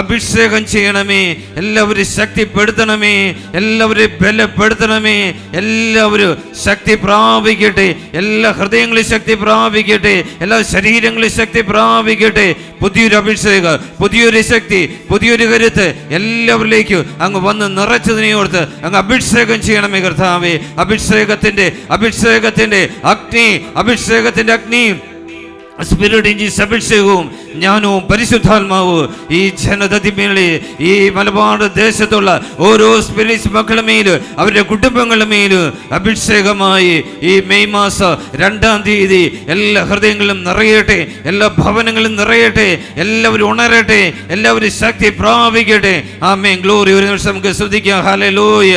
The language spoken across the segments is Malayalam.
അഭിഷേകം ചെയ്യണമേ. എല്ലാവരും ശക്തിപ്പെടുത്തണമേ, എല്ലാവരും ബലപ്പെടുത്തണമേ. എല്ലാവരും ശക്തി പ്രാപിക്കട്ടെ, എല്ലാ ഹൃദയങ്ങളും ശക്തി പ്രാപിക്കട്ടെ, എല്ലാ ശരീരങ്ങളും ശക്തി പ്രാപിക്കട്ടെ. പുതിയൊരു അഭിഷേകം, പുതിയൊരു ശക്തി, പുതിയൊരു കരുത്ത് എല്ലാവരിലേക്കും അങ്ങ് വന്ന് നിറച്ചതിനെ ഓർത്ത് അങ്ങ് അഭിഷേകം ചെയ്യണമേ കർത്താവേ. അഭിഷേകത്തിന്റെ അഗ്നി, അഭിഷേകത്തിന്റെ അഗ്നി, സ്പിരിറ്റ് ജീസസ് അഭിഷേകവും ജ്ഞാനവും പരിശുദ്ധാത്മാവും ഈ ജനതതിമേലെ, ഈ മലബാർ ദേശത്തുള്ള ഓരോ സ്പിരിറ്റ് മക്കളുടെ മേലും അവരുടെ കുടുംബങ്ങളുടെ മേലും അഭിഷേകമായി ഈ മെയ് മാസം 2-ാം തീയതി എല്ലാ ഹൃദയങ്ങളും നിറയട്ടെ, എല്ലാ ഭവനങ്ങളും നിറയട്ടെ, എല്ലാവരും ഉണരട്ടെ, എല്ലാവരും ശക്തി പ്രാപിക്കട്ടെ. ആമേൻ. ഗ്ലോറി. ഒരു നിമിഷം നമുക്ക് ശ്രദ്ധിക്കാം. ഹല്ലേലൂയ.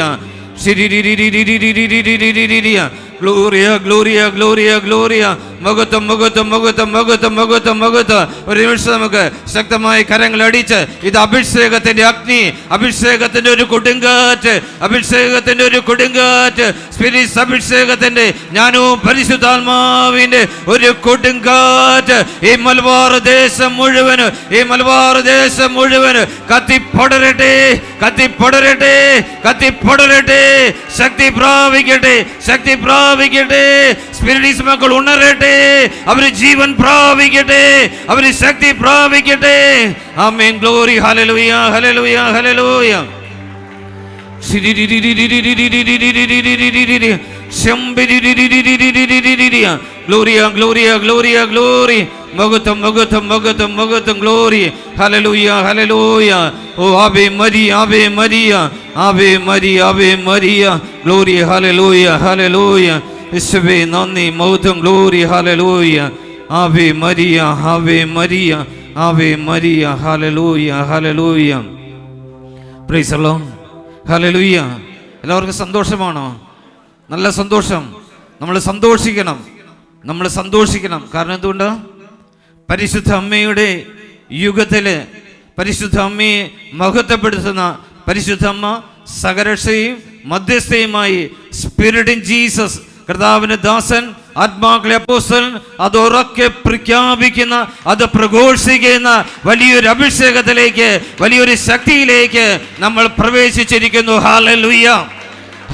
ഗ്ലോറിയ ഗ്ലോറിയ ഗ്ലോറിയ ഗ്ലോറിയ. മഹത്വം മഹത്വം മഹത്വം മഹത്വം മഹത്വം മഹത്വം. ഒരു നിമിഷം നമുക്ക് ശക്തമായ കരങ്ങൾ അടിച്ച് ഇത് അഭിഷേകത്തിന്റെ അഗ്നി, അഭിഷേകത്തിന്റെ ഒരു കൊടുങ്കാറ്റ്, അഭിഷേകത്തിന്റെ ഒരു കൊടുങ്കാറ്റ്, സ്പിരിറ്റ് അഭിഷേകത്തിന്റെ ജ്ഞാനവും പരിശുദ്ധാത്മാവിന്റെ ഒരു കൊടുങ്കാറ്റ് ഈ മലബാർ ദേശം മുഴുവന്, ഈ മലബാർ ദേശം മുഴുവന് കത്തിപ്പടരട്ടെ, കത്തിപ്പടരട്ടെ, കത്തിപ്പടരട്ടെ. ശക്തി പ്രാപിക്കട്ടെ, ശക്തി പ്രാപിക്കട്ടെ. സ്പിരിറ്റ് മക്കൾ ഉണരട്ടെ, അവര് ജീവൻ പ്രാപിക്കട്ടെ, അവര് ശക്തി പ്രാപിക്കട്ടെ. ആമേൻ. ഗ്ലോറി. ഹല്ലേലൂയ ഹല്ലേലൂയ ഹല്ലേലൂയ. ഗ്ലോറിയ ഗ്ലോറിയ ഗ്ലോറിയ ഗ്ലോറി. മഹത്വം മഹത്വം മഹത്വം മഹത്വം. ഗ്ലോറി. ഹല്ലേലൂയ ഹല്ലേലൂയ. ഓ ആവേ മരിയ, ആവേ മരിയ, ആവേ മരിയ, ആവേ മരിയ. ഗ്ലോറി. ഹല്ലേലൂയ ഹല്ലേലൂയ. യേശുവേ നന്ദി, മഹത്വം. ഗ്ലോറി. ഹല്ലേലൂയ. ആവേ മരിയ, ആവേ മരിയ, ആവേ മരിയ. ഹല്ലേലൂയ ഹല്ലേലൂയ. Praise the lord. ഹല്ലേലൂയ. എല്ലാവർക്കും സന്തോഷമാണോ? നല്ല സന്തോഷം. നമ്മൾ സന്തോഷിക്കണം, നമ്മൾ സന്തോഷിക്കണം. കാരണം എന്തുകൊണ്ട്? പരിശുദ്ധ അമ്മയുടെ യുഗത്തില് പരിശുദ്ധ അമ്മയെ മഹത്വപ്പെടുത്തുന്ന പരിശുദ്ധ അമ്മ സകരക്ഷയും മധ്യസ്ഥയുമായി സ്പിരിറ്റ് ഇൻ ജീസസ്, കർത്താവിന്റെ ദാസൻ, ആത്മാക്കളെ അപ്പോസ്തലൻ അത് ഉറക്കെ പ്രഖ്യാപിക്കുന്ന, അത് പ്രഘോഷിക്കുന്ന വലിയൊരു അഭിഷേകത്തിലേക്ക്, വലിയൊരു ശക്തിയിലേക്ക് നമ്മൾ പ്രവേശിച്ചിരിക്കുന്നു. Hallelujah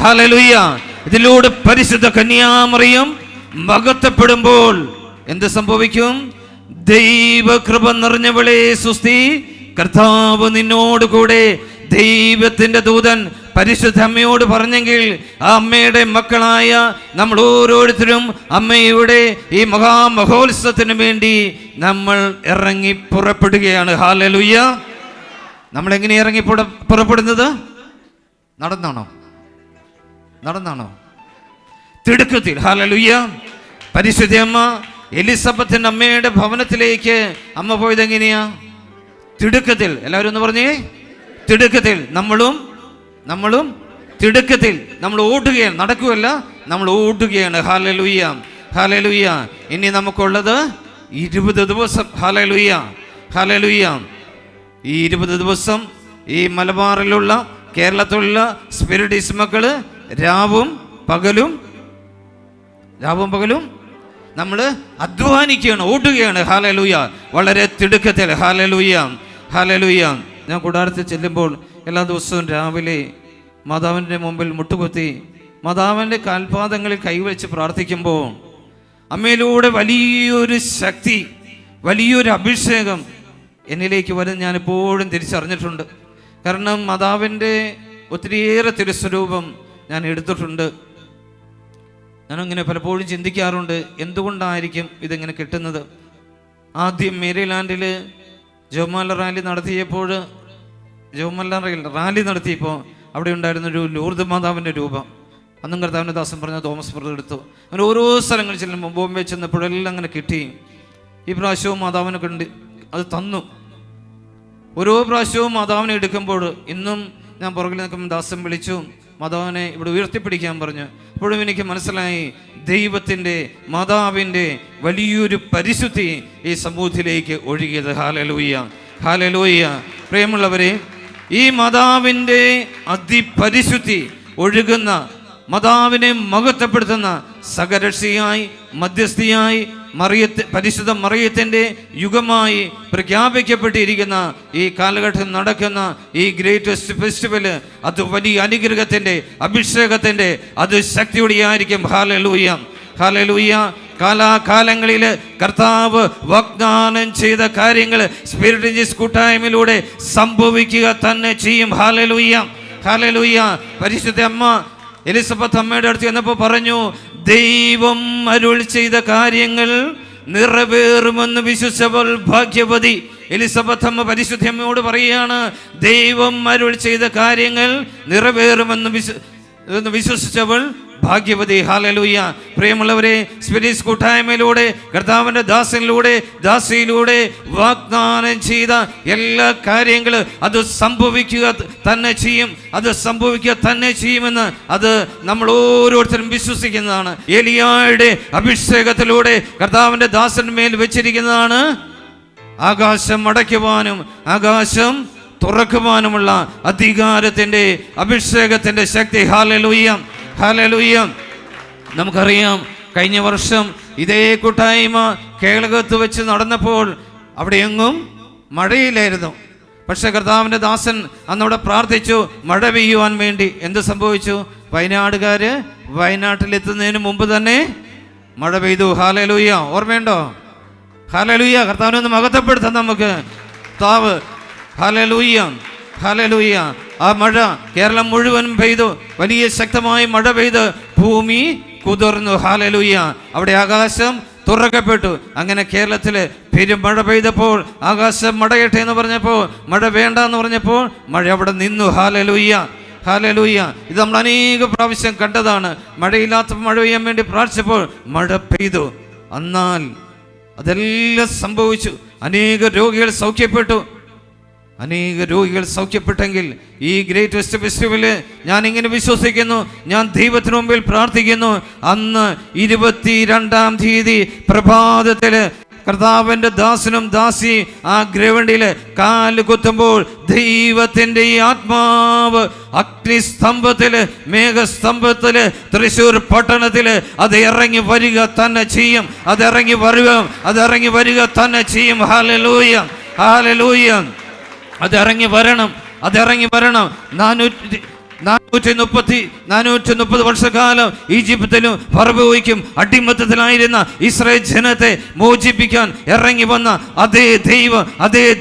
hallelujah. ഇതിലൂടെ പരിശുദ്ധ കന്യാമറിയം മഹത്വപ്പെടുമ്പോൾ എന്ത് സംഭവിക്കും? ദൈവകൃപ നിറഞ്ഞവളെ സുസ്തി, കർത്താവ് നിന്നോട് കൂടെ. ദൈവത്തിന്റെ ദൂതൻ പരിശുദ്ധ അമ്മയോട് പറഞ്ഞെങ്കിൽ ആ അമ്മയുടെ മക്കളായ നമ്മൾ ഓരോരുത്തരും അമ്മയുടെ ഈ മഹാമഹോത്സവത്തിന് വേണ്ടി നമ്മൾ ഇറങ്ങി പുറപ്പെടുകയാണ്. ഹല്ലേലൂയ. നമ്മൾ എങ്ങനെ ഇറങ്ങി പുറപ്പെടുന്നത്? നടന്നാണോ? നടന്നാണോ? തിടുക്കത്തിൽ. ഹല്ലേലൂയ. പരിശുദ്ധ അമ്മ എലിസബത്തിന്റെ അമ്മയുടെ ഭവനത്തിലേക്ക് അമ്മ പോയത് എങ്ങനെയാ? തിടുക്കത്തിൽ. എല്ലാവരും ഒന്ന് പറഞ്ഞേ, തിടുക്കത്തിൽ. നമ്മളും തിടുക്കത്തിൽ നമ്മൾ ഓടുകയാണ്, നടക്കുകയല്ല, നമ്മൾ ഓടുകയാണ്. Hallelujah hallelujah. ഇനി നമുക്കുള്ളത് 20 ദിവസം. Hallelujah hallelujah. ഈ 20 ദിവസം ഈ മലബാറിലുള്ള, കേരളത്തിലുള്ള സ്പിരിറ്റ് മക്കള് രാവും പകലും നമ്മൾ അധ്വാനിക്കുകയാണ്, ഓടുകയാണ്. ഹല്ലേലൂയ. വളരെ തിടുക്കത്തിൽ. Hallelujah hallelujah. ഞാൻ കൂടാരത്തിൽ ചെല്ലുമ്പോൾ എല്ലാ ദിവസവും രാവിലെ മാതാവിൻ്റെ മുമ്പിൽ മുട്ടുകുത്തി മാതാവിൻ്റെ കാൽപാദങ്ങളിൽ കൈവച്ച് പ്രാർത്ഥിക്കുമ്പോൾ അമ്മയിലൂടെ വലിയൊരു ശക്തി, വലിയൊരു അഭിഷേകം എന്നിലേക്ക് വരും ഞാൻ എപ്പോഴും തിരിച്ചറിഞ്ഞിട്ടുണ്ട്. കാരണം മാതാവിൻ്റെ ഒത്തിരിയേറെ തിരുസ്വരൂപം ഞാൻ എടുത്തിട്ടുണ്ട്. ഞാനങ്ങനെ പലപ്പോഴും ചിന്തിക്കാറുണ്ട്, എന്തുകൊണ്ടായിരിക്കും ഇതെങ്ങനെ കിട്ടുന്നത്. ആദ്യം മേരിലാൻഡിൽ ജോമാല റാലി നടത്തിയപ്പോൾ അവിടെ ഉണ്ടായിരുന്നൊരു ലൂർദ് മാതാവിൻ്റെ രൂപം. അന്നും കർത്താവിൻ്റെ ദാസൻ പറഞ്ഞ തോമസ് ബ്രദർ എടുത്തു. അങ്ങനെ ഓരോ സ്ഥലങ്ങളിൽ ചെല്ലുമ്പോൾ, ബോംബെ ചെന്നപ്പോഴെല്ലാം അങ്ങനെ കിട്ടി. ഈ പ്രാവശ്യവും മാതാവിനെ കണ്ട് അത് തന്നു. ഓരോ പ്രാവശ്യവും മാതാവിനെ എടുക്കുമ്പോൾ, ഇന്നും ഞാൻ പുറകിൽ നിൽക്കുമ്പോൾ ദാസൻ വിളിച്ചു മാതാവിനെ ഇവിടെ ഉയർത്തിപ്പിടിക്കാൻ പറഞ്ഞു. അപ്പോഴും എനിക്ക് മനസ്സിലായി ദൈവത്തിൻ്റെ, മാതാവിൻ്റെ വലിയൊരു പരിശുദ്ധി ഈ സമൂഹത്തിലേക്ക് ഒഴുകിയത്. Hallelujah hallelujah. പ്രിയമുള്ളവരെ, ഈ മാതാവിൻ്റെ അതിപരിശുദ്ധി ഒഴുകുന്ന, മാതാവിനെ മഹത്വപ്പെടുത്തുന്ന സകരക്ഷിയായി, മധ്യസ്ഥയായി, പരിശുദ്ധ മറിയത്തിൻ്റെ യുഗമായി പ്രഖ്യാപിക്കപ്പെട്ടിരിക്കുന്ന ഈ കാലഘട്ടം നടക്കുന്ന ഈ ഗ്രേറ്റസ്റ്റ് ഫെസ്റ്റിവല് അത് വലിയ അനുഗ്രഹത്തിൻ്റെ, അഭിഷേകത്തിൻ്റെ, അത് ശക്തിയുടെ ആയിരിക്കും. Hallelujah, hallelujah. കാലാകാലങ്ങളിൽ കർത്താവ് വാഗ്ദാനം ചെയ്ത കാര്യങ്ങൾ സ്പിരിറ്റ് കൂട്ടായ്മയിലൂടെ സംഭവിക്കുക തന്നെ ചെയ്യും. ഹല്ലേലൂയ, ഹല്ലേലൂയ. പരിശുദ്ധ അമ്മ എലിസബത്ത് അമ്മയുടെ അടുത്ത് ചെന്നപ്പോൾ പറഞ്ഞു, ദൈവം അരുൾ ചെയ്ത കാര്യങ്ങൾ നിറവേറുമെന്ന് വിശ്വസിച്ചവൾ ഭാഗ്യവതി. എലിസബത്ത് അമ്മ പരിശുദ്ധ അമ്മയോട് പറയുകയാണ്, ദൈവം അരുൾ ചെയ്ത കാര്യങ്ങൾ നിറവേറുമെന്ന് വിശ്വസിച്ചവൾ ഭാഗ്യവതി. ഹല്ലേലൂയ. പ്രിയമുള്ളവരെ, സ്പിരിറ്റ് കൂട്ടായ്മയിലൂടെ കർത്താവിൻ്റെ ദാസിയിലൂടെ വാഗ്ദാനം ചെയ്ത എല്ലാ കാര്യങ്ങളും അത് സംഭവിക്കുക തന്നെ ചെയ്യും. അത് സംഭവിക്കുക തന്നെ ചെയ്യുമെന്ന് അത് നമ്മൾ ഓരോരുത്തരും വിശ്വസിക്കുന്നതാണ്. ഏലിയായുടെ അഭിഷേകത്തിലൂടെ കർത്താവിൻ്റെ ദാസന്മേൽ വെച്ചിരിക്കുന്നതാണ് ആകാശം അടയ്ക്കുവാനും ആകാശം തുറക്കുവാനുമുള്ള അധികാരത്തിൻ്റെ, അഭിഷേകത്തിൻ്റെ ശക്തി. Hallelujah, hallelujah. നമുക്കറിയാം, കഴിഞ്ഞ വർഷം ഇതേ കൂട്ടായ്മ കേളകത്ത് വെച്ച് നടന്നപ്പോൾ അവിടെയെങ്ങും മഴയില്ലായിരുന്നു. പക്ഷെ കർത്താവിൻ്റെ ദാസൻ അന്നവിടെ പ്രാർത്ഥിച്ചു മഴ പെയ്യുവാൻ വേണ്ടി. എന്ത് സംഭവിച്ചു? വയനാടുകാര് വയനാട്ടിലെത്തുന്നതിന് മുമ്പ് തന്നെ മഴ പെയ്തു. ഹല്ലേലൂയ. ഓർമ്മയുണ്ടോ? ഹല്ലേലൂയ. കർത്താവിനെ ഒന്ന് മഹത്വപ്പെടുത്താം നമുക്ക്. താവ് ഹല്ലേലൂയ, ഹല്ലേലൂയ. ആ മഴ കേരളം മുഴുവൻ പെയ്തു. വലിയ ശക്തമായ മഴ പെയ്ത് ഭൂമി കുതിർന്നു. ഹല്ലേലൂയ. അവിടെ ആകാശം തുറക്കപ്പെട്ടു. അങ്ങനെ കേരളത്തിൽ പെരുമഴ പെയ്തപ്പോൾ ആകാശം മടയട്ടെ എന്ന് പറഞ്ഞപ്പോൾ, മഴ വേണ്ട എന്ന് പറഞ്ഞപ്പോൾ മഴ അവിടെ നിന്നു. Hallelujah, hallelujah. ഇത് നമ്മൾ അനേക പ്രാവശ്യം കണ്ടതാണ്. മഴയില്ലാത്ത മഴ പെയ്യാൻ വേണ്ടി പ്രാർത്ഥിച്ചപ്പോൾ മഴ പെയ്തു. എന്നാൽ അതെല്ലാം സംഭവിച്ചു. അനേക രോഗികൾ സൗഖ്യപ്പെട്ടു. അനേക രോഗികൾ സൗഖ്യപ്പെട്ടെങ്കിൽ ഈ ഗ്രേറ്റസ്റ്റ് ഫെസ്റ്റിവല് ഞാൻ ഇങ്ങനെ വിശ്വസിക്കുന്നു, ഞാൻ ദൈവത്തിന് മുമ്പിൽ പ്രാർത്ഥിക്കുന്നു. അന്ന് 22-ാം തീയതി പ്രഭാതത്തിൽ കർത്താവിൻ്റെ ദാസനും ദാസി ആ ഗ്രവണ്ടിയിൽ കാല് കുത്തുമ്പോൾ ദൈവത്തിൻ്റെ ഈ ആത്മാവ് അഗ്നിസ്തംഭത്തില്, മേഘസ്തംഭത്തില്, തൃശ്ശൂർ പട്ടണത്തില് അത് ഇറങ്ങി വരിക തന്നെ ചെയ്യും. അത് ഇറങ്ങി വരിക തന്നെ ചെയ്യും. ഹല്ലേലൂയ, ഹല്ലേലൂയ. അതിറങ്ങി വരണം. 430 വർഷക്കാലം ഈജിപ്തിലും ഫറവോയ്ക്കും അടിമത്തത്തിലായിരുന്ന ഇസ്രായേൽ ജനത്തെ മോചിപ്പിക്കാൻ ഇറങ്ങി വന്ന അതേ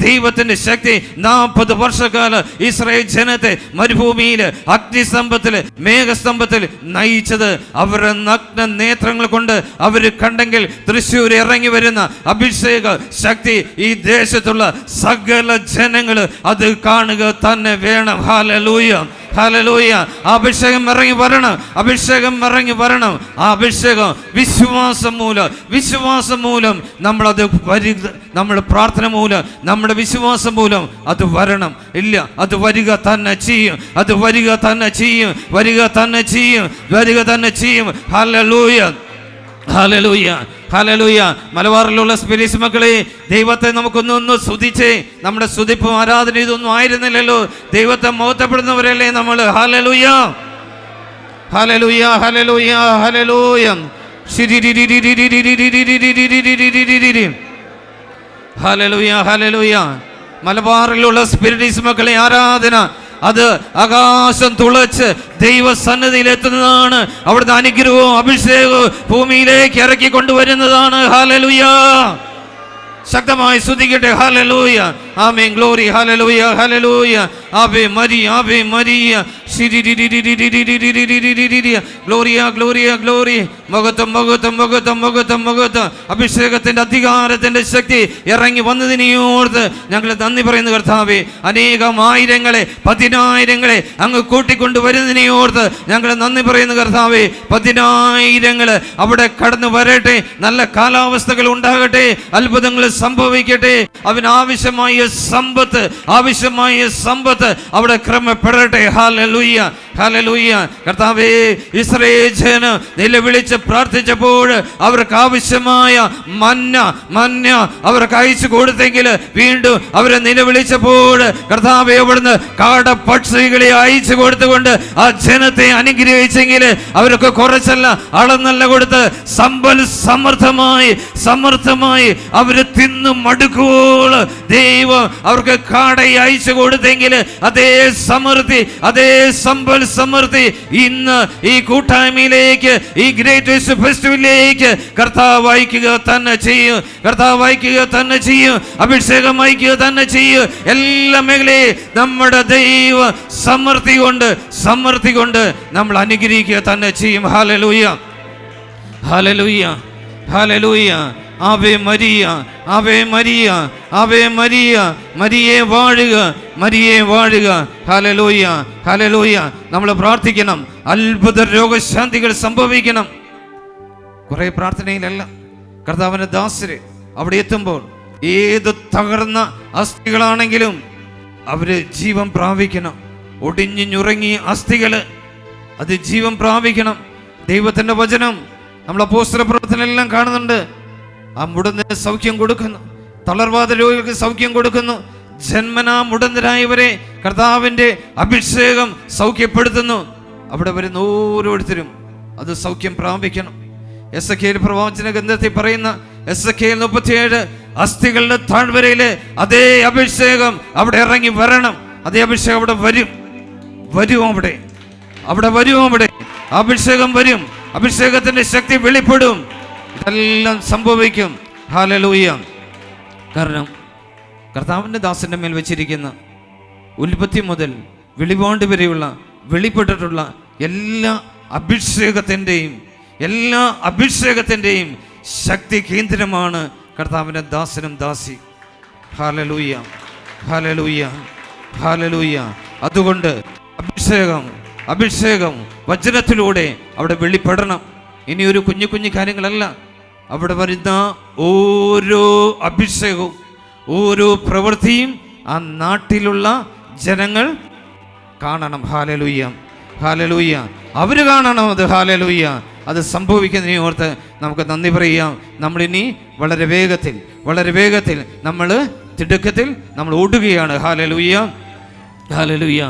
ദൈവത്തിന്റെ ശക്തി 40 വർഷക്കാലം ഇസ്രായേൽ ജനത്തെ മരുഭൂമിയിൽ അഗ്നിസ്തംഭത്തിൽ, മേഘസ്തംഭത്തിൽ നയിച്ചത് അവരുടെ നഗ്ന നേത്രങ്ങൾ കൊണ്ട് അവർ കണ്ടെങ്കിൽ തൃശ്ശൂർ ഇറങ്ങി വരുന്ന അഭിഷേക ശക്തി ഈ ദേശത്തുള്ള സകല ജനങ്ങൾ അത് കാണുക തന്നെ വേണം. Hallelujah, hallelujah. അഭിഷേകം ഇറങ്ങി വരണം. ആ അഭിഷേകം വിശ്വാസം മൂലം നമ്മൾ പ്രാർത്ഥന മൂലം, നമ്മുടെ വിശ്വാസം മൂലം അത് വരണം. ഇല്ല, അത് വരിക തന്നെ ചെയ്യും. ഹല്ലേലൂയ, ഹല്ലേലൂയ, ഹല്ലേലൂയ. മലബാറിലുള്ള സ്പിരിറ്റ് മക്കളെ, ദൈവത്തെ നമുക്കൊന്ന് സ്തുതിച്ചേ. നമ്മുടെ സ്തുതിപ്പും ആരാധന ഇതൊന്നും ആയിരുന്നില്ലല്ലോ. ദൈവത്തെ മഹത്വപ്പെടുന്നവരല്ലേ നമ്മൾ. ഹല്ലേലൂയ, ഹല്ലേലൂയ, ഹല്ലേലൂയ, ഹല്ലേലൂയ. ഹല്ലേലൂയ, ഹല്ലേലൂയ. മലബാറിലുള്ള സ്പിരിറ്റ് മക്കളെ ആരാധന അത് ആകാശം തുളച്ച് ദൈവസന്നിധിയിൽ എത്തുന്നതാണ്. അവിടുത്തെ അനുഗ്രഹവും അഭിഷേകവും ഭൂമിയിലേക്ക് ഇറക്കി കൊണ്ടുവരുന്നതാണ്. ഹല്ലേലൂയ. ശക്തമായി സ്തുതിക്കട്ടെ. ഹല്ലേലൂയ, ആമേൻ, ഗ്ലോറി, ഹല്ലേലൂയ, ഹല്ലേലൂയ. ആവേ മരിയ, ആവേ മരിയ, ഗ്ലോറിയ, ഗ്ലോറിയ, ഗ്ലോറി. മഹത്വം, മഹത്വം, മഹത്വം, മഹത്വം, മഹത്വം. അഭിഷേകത്തിന്റെ അധികാരത്തിന്റെ ശക്തി ഇറങ്ങി വന്നതിനെയോർത്ത് ഞങ്ങൾ നന്ദി പറയുന്നു കർത്താവേ. അനേകം ആയിരങ്ങളെ, 10,000-ങ്ങളെ അങ്ങ് കൂട്ടിക്കൊണ്ടുവരുന്നതിനെയോർത്ത് ഞങ്ങൾ നന്ദി പറയുന്നു കർത്താവേ. 10,000-ങ്ങൾ അവിടെ കടന്നു വരട്ടെ. നല്ല കാലാവസ്ഥകൾ ഉണ്ടാകട്ടെ. അത്ഭുതങ്ങൾ സംഭവിക്കട്ടെ. അതിനാവശ്യമായ സമ്പത്ത് അവിടെ ക്രമപ്പെടട്ടെ. ഹല്ലേലൂയ, ഹല്ലേലൂയ. കർത്താവേ, ഇസ്രായേൽ ജനം നിലവിളിച്ച് പ്രാർത്ഥിച്ചപ്പോൾ അവർക്ക് ആവശ്യമായ മന്ന അവർക്ക് അയച്ചു കൊടുത്തെങ്കിൽ വീണ്ടും അവരെ നിലവിളിച്ചപ്പോൾ കർത്താവേ അവിടുന്ന് കാടപ്പക്ഷികളെ അയച്ചു കൊടുത്തുകൊണ്ട് ആ ജനത്തെ അനുഗ്രഹിച്ചെങ്കിൽ അവർക്ക് കുറച്ചല്ല അളന്നല്ല കൊടുത്ത് സമൃദ്ധമായി അവര് തിന്നു മടുക്കുവോള് ദൈവം അവർക്ക് കാടയെ അയച്ചു കൊടുത്തെങ്കിൽ അതേ സമൃദ്ധി, അതേ സമൃദ്ധി ഇന്ന് ഈ കൂട്ടായ്മയിലേക്ക്, ഈ ഗ്രേറ്റസ്റ്റ് ഫെസ്റ്റിവലിലേക്ക് കർത്താവ് അയക്കുക തന്നെ ചെയ്യും. അഭിഷേകം അയക്കുക തന്നെ ചെയ്യും. എല്ലാ മേഖലയും നമ്മുടെ ദൈവ സമൃദ്ധി കൊണ്ട് നമ്മൾ അനുഗ്രഹിക്കുക തന്നെ ചെയ്യും. ഹല്ലേലൂയ, ഹല്ലേലൂയ, ഹല്ലേലൂയ. ആവേ മരിയ, ആവേ മരിയ, ആവേ മരിയ, മരിയേ വാഴുക, മരിയേ വാഴുക. ഹല്ലേലൂയ, ഹല്ലേലൂയ. നമ്മൾ പ്രാർത്ഥിക്കണം, അത്ഭുത രോഗശാന്തികൾ സംഭവിക്കണം. കുറെ പ്രാർത്ഥനയിലല്ല, കർത്താവിന്റെ ദാസര് അവിടെ എത്തുമ്പോൾ ഏത് തകർന്ന അസ്ഥികളാണെങ്കിലും അവര് ജീവൻ പ്രാപിക്കണം. ഒടിഞ്ഞു ഞുറങ്ങിയ അസ്ഥികള് അത് ജീവൻ പ്രാപിക്കണം. ദൈവത്തിന്റെ വചനം നമ്മൾ അപ്പോസ്തല പ്രവർത്തനമെല്ലാം കാണുന്നുണ്ട്. ആ മുടന്തിന് സൗഖ്യം കൊടുക്കുന്നു, തളർവാദ രോഗികൾക്ക് സൗഖ്യം കൊടുക്കുന്നു, ജന്മനാ മുടന്തരായവരെ കർത്താവിന്റെ അഭിഷേകം സൗഖ്യപ്പെടുത്തുന്നു. അവിടെ വരുന്ന ഓരോരുത്തരും അത് സൗഖ്യം പ്രാപിക്കണം. എസെക്കിയേൽ പ്രവാചന ഗ്രന്ഥത്തിൽ പറയുന്ന എസെക്കിയേൽ 37 അസ്ഥികളുടെ താഴ്വരയിലെ അതേ അഭിഷേകം അവിടെ ഇറങ്ങി വരണം. അതേ അഭിഷേകം അവിടെ വരും. അഭിഷേകം വരും. അഭിഷേകത്തിന്റെ ശക്തി വെളിപ്പെടും. ഇതെല്ലാം സംഭവിക്കും. ഹല്ലേലൂയ. കാരണം കർത്താവിന്റെ ദാസന്റെ മേൽ വെച്ചിരിക്കുന്ന ഉൽപ്പത്തി മുതൽ വെളിപാട് വരെയുള്ള വെളിപ്പെട്ടിട്ടുള്ള എല്ലാ അഭിഷേകത്തിൻ്റെയും ശക്തി കേന്ദ്രമാണ് കർത്താവിൻ്റെ ദാസനും ദാസി. ഹല്ലേലൂയ, ഹല്ലേലൂയ, ഹല്ലേലൂയ. അതുകൊണ്ട് അഭിഷേകം വചനത്തിലൂടെ അവിടെ വെളിപ്പെടണം. ഇനി ഒരു കുഞ്ഞു കാര്യങ്ങളല്ല, അവിടെ വരുന്ന ഓരോ അഭിഷേകവും, ഓരോ പ്രവൃത്തിയും ആ നാട്ടിലുള്ള ജനങ്ങൾ കാണണം. Hallelujah, hallelujah. അവര് കാണണം അത്. ഹല്ലേലൂയ. അത് സംഭവിക്കുന്നതിനെ ഓർത്ത് നമുക്ക് നന്ദി പറയാം. നമ്മളിനി വളരെ വേഗത്തിൽ നമ്മൾ തിടുക്കത്തിൽ നമ്മൾ ഓടുകയാണ്. Hallelujah, hallelujah.